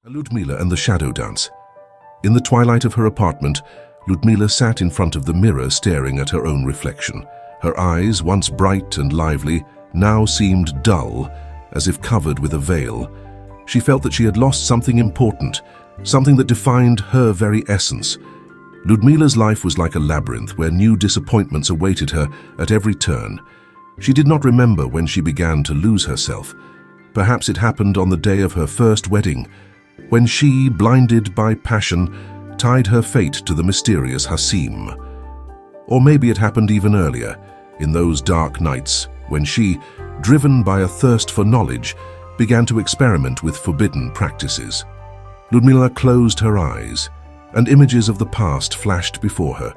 Ludmilla and the Shadow Dance. In the twilight of her apartment, Ludmilla sat in front of the mirror staring at her own reflection. Her eyes, once bright and lively, now seemed dull, as if covered with a veil. She felt that she had lost something important, something that defined her very essence. Ludmilla's life was like a labyrinth where new disappointments awaited her at every turn. She did not remember when she began to lose herself. Perhaps it happened on the day of her first wedding, when she, blinded by passion, tied her fate to the mysterious Hasim. Or maybe it happened even earlier, in those dark nights, when she, driven by a thirst for knowledge, began to experiment with forbidden practices. Ludmilla closed her eyes, and images of the past flashed before her.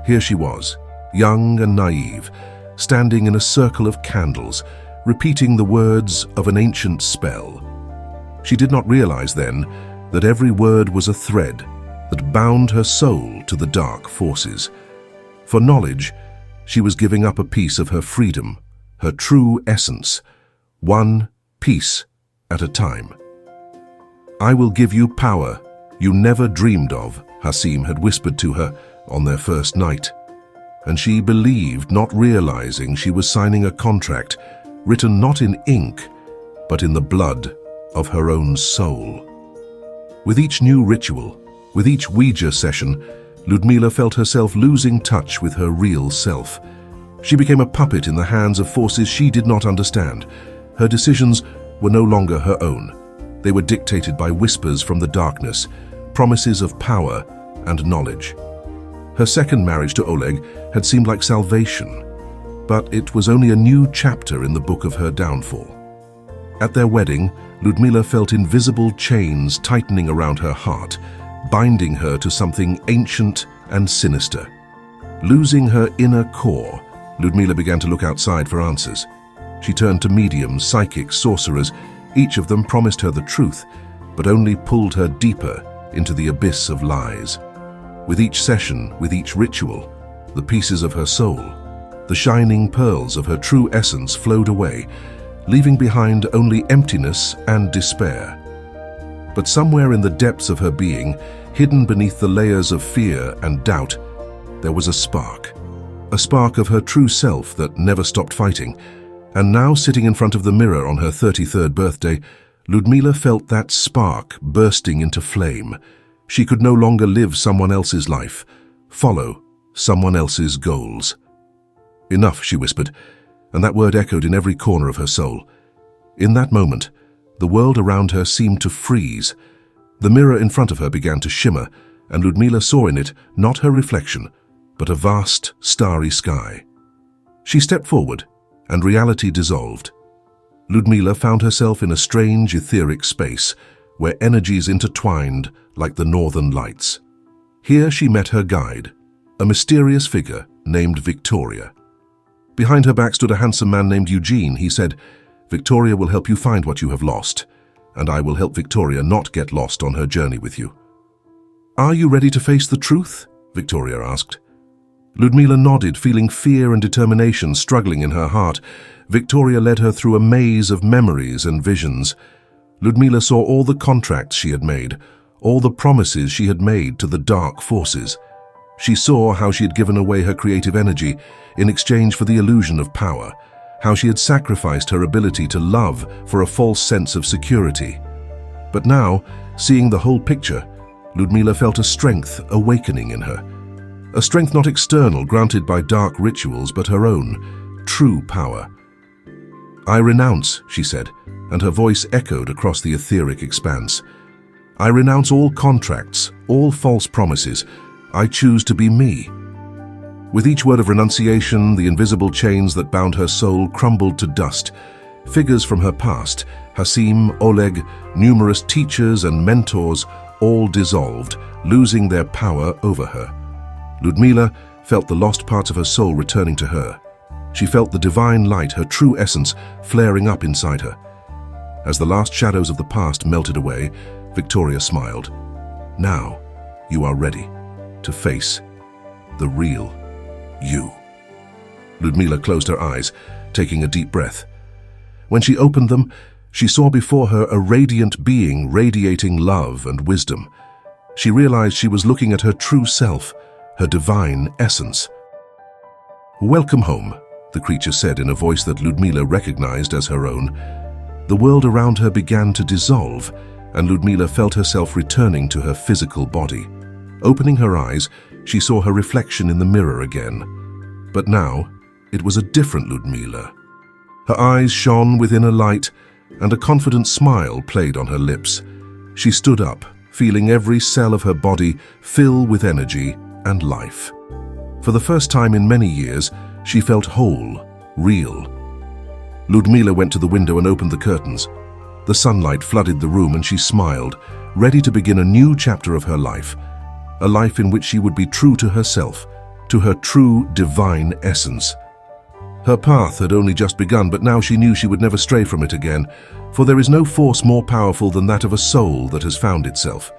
Here she was, young and naive, standing in a circle of candles, repeating the words of an ancient spell. She did not realize then that every word was a thread that bound her soul to the dark forces. For knowledge, she was giving up a piece of her freedom, her true essence, one piece at a time. "I will give you power you never dreamed of," Hasim had whispered to her on their first night. And she believed, not realizing she was signing a contract written not in ink, but in the blood of her own soul. With each new ritual, with each Ouija session, Ludmilla felt herself losing touch with her real self. She became a puppet in the hands of forces she did not understand. Her decisions were no longer her own. They were dictated by whispers from the darkness, promises of power and knowledge. Her second marriage to Oleg had seemed like salvation, but it was only a new chapter in the book of her downfall. At their wedding, Ludmilla felt invisible chains tightening around her heart, binding her to something ancient and sinister. Losing her inner core, Ludmilla began to look outside for answers. She turned to mediums, psychics, sorcerers. Each of them promised her the truth, but only pulled her deeper into the abyss of lies. With each session, with each ritual, the pieces of her soul, the shining pearls of her true essence flowed away, leaving behind only emptiness and despair. But somewhere in the depths of her being, hidden beneath the layers of fear and doubt, there was a spark of her true self that never stopped fighting. And now, sitting in front of the mirror on her 33rd birthday, Ludmilla felt that spark bursting into flame. She could no longer live someone else's life, follow someone else's goals. "Enough," she whispered, and that word echoed in every corner of her soul. In that moment, the world around her seemed to freeze. The mirror in front of her began to shimmer, and Ludmilla saw in it not her reflection, but a vast, starry sky. She stepped forward, and reality dissolved. Ludmilla found herself in a strange, etheric space, where energies intertwined like the northern lights. Here she met her guide, a mysterious figure named Victoria. Behind her back stood a handsome man named Eugene. He said, "Victoria will help you find what you have lost, and I will help Victoria not get lost on her journey with you." "Are you ready to face the truth?" Victoria asked. Ludmilla nodded, feeling fear and determination struggling in her heart. Victoria led her through a maze of memories and visions. Ludmilla saw all the contracts she had made, all the promises she had made to the dark forces. She saw how she had given away her creative energy in exchange for the illusion of power, how she had sacrificed her ability to love for a false sense of security. But now, seeing the whole picture, Ludmilla felt a strength awakening in her. A strength not external, granted by dark rituals, but her own, true power. "I renounce," she said, and her voice echoed across the etheric expanse. "I renounce all contracts, all false promises. I choose to be me." With each word of renunciation, the invisible chains that bound her soul crumbled to dust. Figures from her past, Hasim, Oleg, numerous teachers and mentors, all dissolved, losing their power over her. Ludmilla felt the lost parts of her soul returning to her. She felt the divine light, her true essence, flaring up inside her. As the last shadows of the past melted away, Victoria smiled. "Now, you are ready to face the real you." Ludmilla closed her eyes, taking a deep breath. When she opened them, She saw before her a radiant being radiating love and wisdom. She realized she was looking at her true self, her divine essence. "Welcome home," the creature said in a voice that Ludmilla recognized as her own. The world around her began to dissolve, and Ludmilla felt herself returning to her physical body. Opening her eyes, she saw her reflection in the mirror again. But now, it was a different Ludmilla. Her eyes shone within a light, and a confident smile played on her lips. She stood up, feeling every cell of her body fill with energy and life. For the first time in many years, she felt whole, real. Ludmilla went to the window and opened the curtains. The sunlight flooded the room and she smiled, ready to begin a new chapter of her life. A life in which she would be true to herself, to her true divine essence. Her path had only just begun, but now she knew she would never stray from it again, for there is no force more powerful than that of a soul that has found itself.